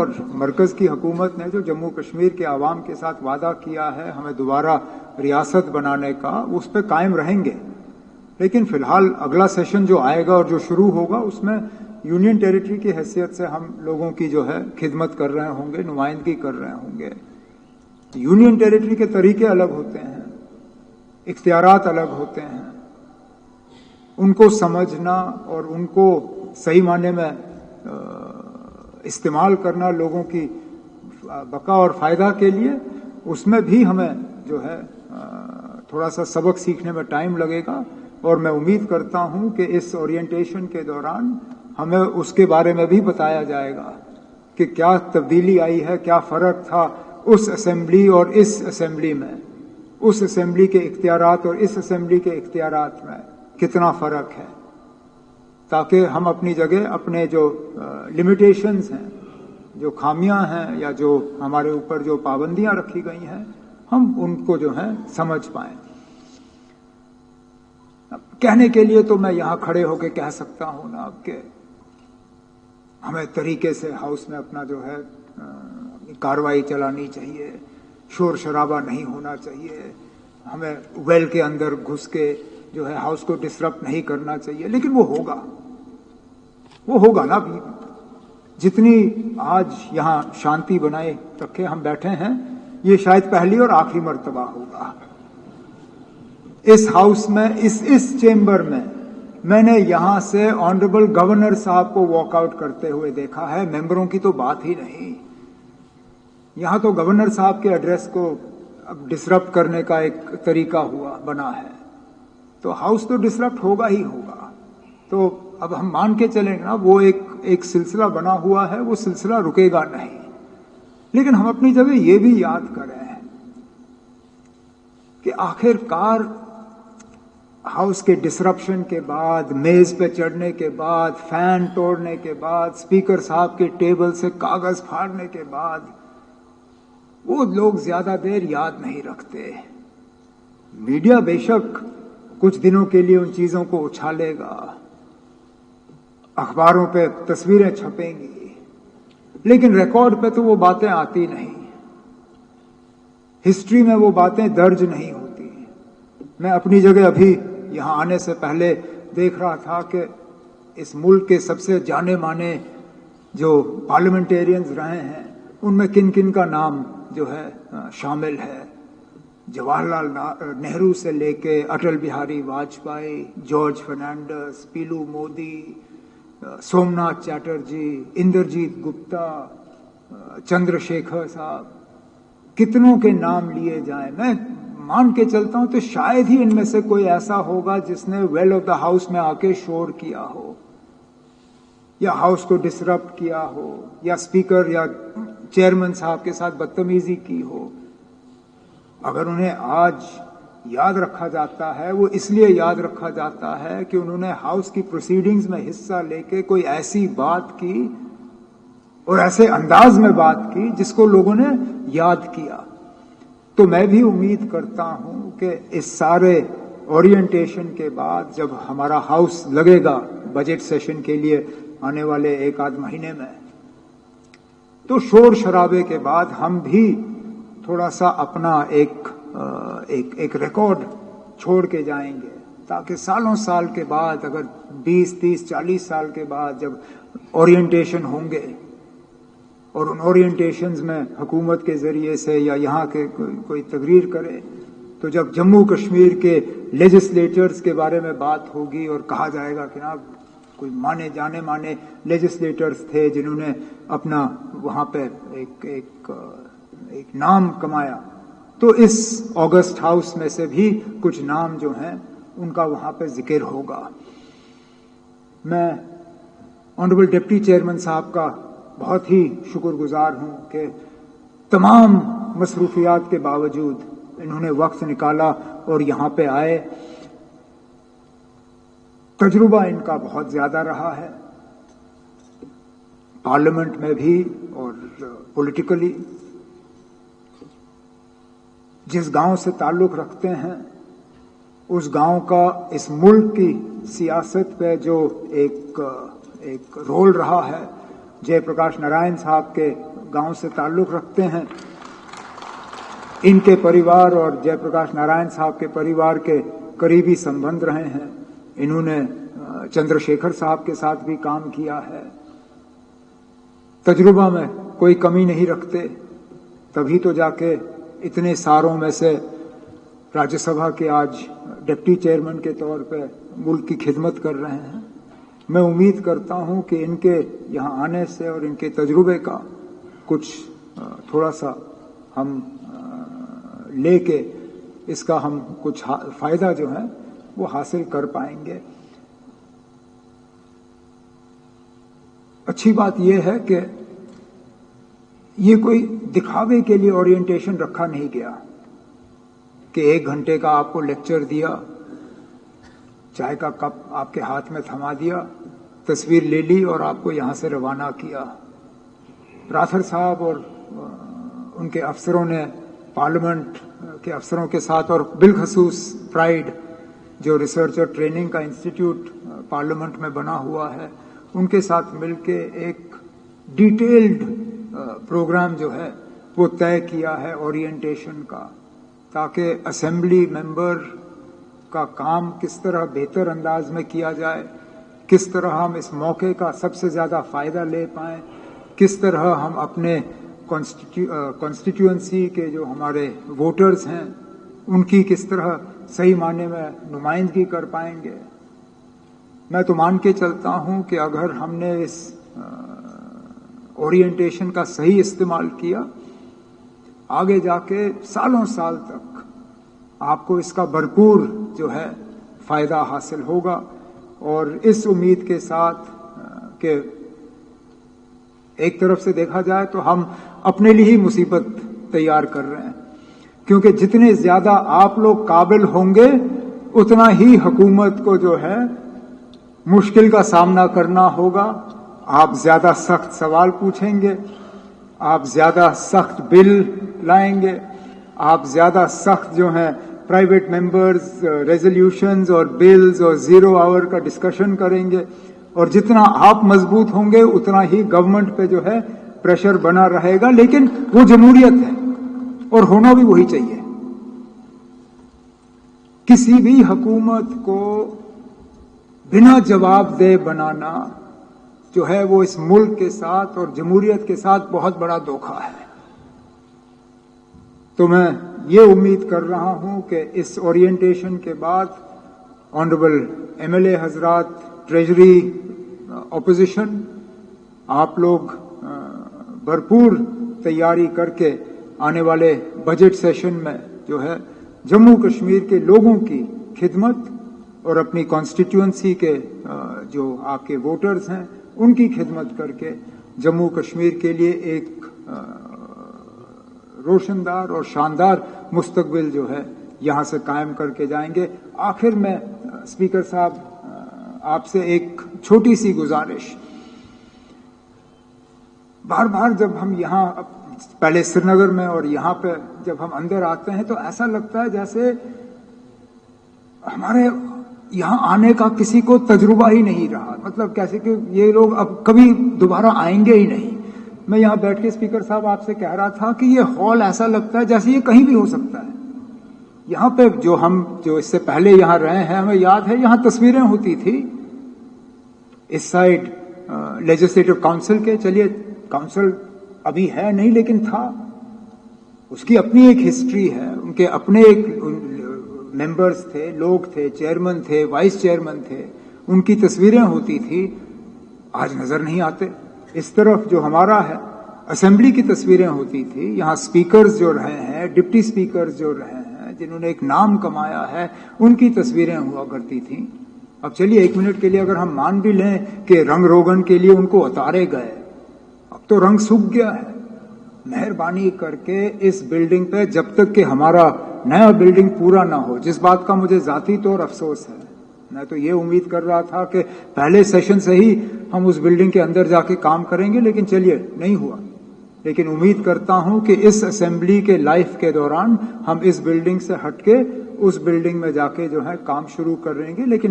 اور مرکز کی حکومت نے جو جموں کشمیر کے عوام کے ساتھ وعدہ کیا ہے ہمیں دوبارہ ریاست بنانے کا، اس پہ قائم رہیں گے. لیکن فی الحال اگلا سیشن جو آئے گا اور جو شروع ہوگا اس میں یونین ٹیریٹری کی حیثیت سے ہم لوگوں کی جو ہے خدمت کر رہے ہوں گے، نمائندگی کر رہے ہوں گے. یونین ٹیریٹری کے طریقے الگ ہوتے ہیں، اختیارات الگ ہوتے ہیں. ان کو سمجھنا اور ان کو صحیح معنی میں استعمال کرنا لوگوں کی بقا اور فائدہ کے لیے، اس میں بھی ہمیں جو ہے تھوڑا سا سبق سیکھنے میں ٹائم لگے گا. اور میں امید کرتا ہوں کہ اس اورینٹیشن کے دوران ہمیں اس کے بارے میں بھی بتایا جائے گا کہ کیا تبدیلی آئی ہے، کیا فرق تھا اس اسمبلی اور اس اسمبلی میں، اس اسمبلی کے اختیارات اور اس اسمبلی کے اختیارات میں کتنا فرق ہے، تاکہ ہم اپنی جگہ اپنے جو لمیٹیشنز ہیں، جو خامیاں ہیں یا جو ہمارے اوپر جو پابندیاں رکھی گئی ہیں، ہم ان کو جو ہے سمجھ پائیں. کہنے کے لیے تو میں یہاں کھڑے ہو کے کہہ سکتا ہوں نا کہ ہمیں طریقے سے ہاؤس میں اپنا جو ہے کارروائی چلانی چاہیے، شور شرابہ نہیں ہونا چاہیے، ہمیں ویل کے اندر گھس کے جو ہے ہاؤس کو ڈسرپٹ نہیں کرنا چاہیے. لیکن وہ ہوگا نا. جتنی آج یہاں شانتی بنائے رکھے ہم بیٹھے ہیں، یہ شاید پہلی اور آخری مرتبہ ہوگا اس ہاؤس میں، اس چیمبر میں نے یہاں سے آنریبل گورنر صاحب کو واک آؤٹ کرتے ہوئے دیکھا ہے. ممبروں کی تو بات ہی نہیں. یہاں تو گورنر صاحب کے ایڈریس کو اب ڈسرپٹ کرنے کا ایک طریقہ بنا ہے، تو ہاؤس تو ڈسرپٹ ہوگا ہی ہوگا. تو اب ہم مان کے چلیں گے نا، وہ ایک سلسلہ بنا ہوا ہے، وہ سلسلہ رکے گا نہیں. لیکن ہم اپنی جگہ یہ بھی یاد کریں کہ آخر کار ہاؤس کے ڈسرپشن کے بعد، میز پہ چڑھنے کے بعد، فین توڑنے کے بعد، اسپیکر صاحب کے ٹیبل سے کاغذ پھاڑنے کے بعد، وہ لوگ زیادہ دیر یاد نہیں رکھتے. میڈیا بے شک کچھ دنوں کے لیے ان چیزوں کو اچھالے گا، اخباروں پہ تصویریں چھپیں گی، لیکن ریکارڈ پہ تو وہ باتیں آتی نہیں، ہسٹری میں وہ باتیں درج نہیں ہوتی. میں اپنی جگہ ابھی یہاں آنے سے پہلے دیکھ رہا تھا کہ اس ملک کے سب سے جانے مانے جو پارلیمنٹیرینز رہے ہیں ان میں کن کن کا نام جو ہے شامل ہے. جواہر لال نہرو سے لے کے اٹل بہاری واجپئی، جارج فرنانڈس، پیلو مودی، سومناتھ چیٹرجی، اندرجیت گپتا، چندر شیکھر صاحب، کتنوں کے نام لیے جائیں. میں مان کے چلتا ہوں تو شاید ہی ان میں سے کوئی ایسا ہوگا جس نے ویل آف دا ہاؤس میں آ کے شور کیا ہو، یا ہاؤس کو ڈسرپٹ کیا ہو، یا اسپیکر یا چیئرمین صاحب کے ساتھ بدتمیزی کی ہو. اگر انہیں آج یاد رکھا جاتا ہے، وہ اس لیے یاد رکھا جاتا ہے کہ انہوں نے ہاؤس کی پروسیڈنگز میں حصہ لے کے کوئی ایسی بات کی اور ایسے انداز میں بات کی جس کو لوگوں نے یاد کیا. تو میں بھی امید کرتا ہوں کہ اس سارے اورینٹیشن کے بعد جب ہمارا ہاؤس لگے گا بجٹ سیشن کے لیے آنے والے ایک آدھ مہینے میں، تو شور شرابے کے بعد ہم بھی تھوڑا سا اپنا ایک ریکارڈ چھوڑ کے جائیں گے، تاکہ سالوں سال کے بعد، اگر 20 30 40 سال کے بعد جب اورینٹیشن ہوں گے اور ان اورینٹیشنز میں حکومت کے ذریعے سے یا یہاں کے کوئی تقریر کرے، تو جب جموں کشمیر کے لیجسلیٹرز کے بارے میں بات ہوگی اور کہا جائے گا کہ نا کوئی جانے مانے لیجسلیٹرز تھے جنہوں نے اپنا وہاں پہ ایک نام کمایا، تو اس اگست ہاؤس میں سے بھی کچھ نام جو ہیں ان کا وہاں پہ ذکر ہوگا. میں آنریبل ڈپٹی چیئرمین صاحب کا بہت ہی شکر گزار ہوں کہ تمام مصروفیات کے باوجود انہوں نے وقت نکالا اور یہاں پہ آئے. تجربہ ان کا بہت زیادہ رہا ہے، پارلیمنٹ میں بھی اور پولیٹیکلی. جس گاؤں سے تعلق رکھتے ہیں اس گاؤں کا اس ملک کی سیاست پہ جو ایک رول رہا ہے، جے پرکاش نارائن صاحب کے गांव से ताल्लुक रखते हैं, इनके परिवार और जयप्रकाश नारायण साहब के परिवार के करीबी संबंध रहे हैं। इन्होंने चंद्रशेखर साहब के साथ भी काम किया है। तजुर्बा में कोई कमी नहीं रखते, तभी तो जाके इतने सारों में से राज्यसभा के आज डिप्टी चेयरमैन के तौर पे मुल्क की खिदमत कर रहे हैं। मैं उम्मीद करता हूं कि इनके यहाँ आने से और इनके तजुर्बे का कुछ थोड़ा सा हम लेके इसका हम कुछ फायदा जो है वो हासिल कर पाएंगे। अच्छी बात यह है कि ये कोई दिखावे के लिए ओरिएंटेशन रखा नहीं गया कि 1 घंटे का आपको लेक्चर दिया, चाय का कप आपके हाथ में थमा दिया, तस्वीर ले ली और आपको यहां से रवाना किया। राठर साहब और उनके अफसरों ने पार्लियामेंट के अफसरों के साथ और बिलखसूस प्राइड जो रिसर्च और ट्रेनिंग का इंस्टीट्यूट पार्लियामेंट में बना हुआ है, उनके साथ मिलके एक डिटेल्ड प्रोग्राम जो है वो तय किया है ओरिएंटेशन का, ताकि असेंबली मेंबर का काम किस तरह बेहतर अंदाज में किया जाए, किस तरह हम इस मौके का सबसे ज्यादा फायदा ले पाएं, किस तरह हम अपने कॉन्स्टिट्यूएंसी के जो हमारे वोटर्स हैं उनकी किस तरह सही मायने में नुमाइंदगी कर पाएंगे। मैं तो मान के चलता हूं कि अगर हमने इस ओरिएंटेशन का सही इस्तेमाल किया, आगे जाके सालों साल तक आपको इसका भरपूर जो है फायदा हासिल होगा। और इस उम्मीद के साथ कि एक तरफ से देखा जाए तो हम अपने लिए ही मुसीबत तैयार कर रहे हैं, क्योंकि जितने ज्यादा आप लोग काबिल होंगे उतना ही हुकूमत को जो है मुश्किल का सामना करना होगा। आप ज्यादा सख्त सवाल पूछेंगे, आप ज्यादा सख्त बिल लाएंगे, आप ज्यादा सख्त जो है प्राइवेट मेंबर्स रेजोल्यूशंस और बिल्स और 0 आवर का डिस्कशन करेंगे। और जितना आप मजबूत होंगे उतना ही गवर्नमेंट पे जो है प्रेशर बना रहेगा। लेकिन वो जमहूरियत है और होना भी वही चाहिए। किसी भी हुकूमत को बिना जवाबदेह बनाना जो है वो इस मुल्क के साथ और जमहूरियत के साथ बहुत बड़ा धोखा है। तो मैं ये उम्मीद कर रहा हूं कि इस ओरिएंटेशन के बाद ऑनरेबल एमएलए हजरात, ट्रेजरी, ऑपोजिशन, आप लोग भरपूर तैयारी करके आने वाले बजट सेशन में जो है जम्मू कश्मीर के लोगों की खिदमत और अपनी कॉन्स्टिट्यूएंसी के जो आपके वोटर्स हैं उनकी खिदमत करके जम्मू कश्मीर के लिए एक रोशनदार और शानदार मुस्तकबिल जो है यहां से कायम करके जाएंगे। आखिर में स्पीकर साहब आपसे एक छोटी सी गुजारिश, बार बार जब हम यहाँ पहले श्रीनगर में और यहाँ पे जब हम अंदर आते हैं तो ऐसा लगता है जैसे हमारे यहाँ आने का किसी को तजुर्बा ही नहीं रहा। मतलब कैसे कि ये लोग अब कभी दोबारा आएंगे ही नहीं। मैं यहाँ बैठ के स्पीकर साहब आपसे कह रहा था कि ये हॉल ऐसा लगता है जैसे ये कहीं भी हो सकता है। यहाँ पे जो इससे पहले यहाँ रहे हैं, हमें याद है यहाँ तस्वीरें होती थी इस साइड लेजिस्लेटिव काउंसिल के। चलिए काउंसिल अभी है नहीं लेकिन था, उसकी अपनी एक हिस्ट्री है, उनके अपने एक मेंबर्स थे, लोग थे, चेयरमैन थे, वाइस चेयरमैन थे, उनकी तस्वीरें होती थी। आज नजर नहीं आते। इस तरफ जो हमारा है असेंबली की तस्वीरें होती थी। यहाँ स्पीकर्स जो रहे हैं, डिप्टी स्पीकर्स जो रहे हैं, जिन्होंने एक नाम कमाया है, उनकी तस्वीरें हुआ करती थी। अब चलिए 1 मिनट के लिए अगर हम मान भी लें कि रंग रोगन के लिए उनको उतारे गए, अब तो रंग सूख गया है। मेहरबानी करके इस बिल्डिंग पे जब तक कि हमारा नया बिल्डिंग पूरा ना हो, जिस बात का मुझे जाती तौर अफसोस है, मैं तो ये उम्मीद कर रहा था कि पहले सेशन से ही हम उस बिल्डिंग के अंदर जाके काम करेंगे, लेकिन चलिए नहीं हुआ। लेकिन उम्मीद करता हूं कि इस असेंबली के लाइफ के दौरान हम इस बिल्डिंग से हटके उस बिल्डिंग में जाके जो है काम शुरू करेंगे। लेकिन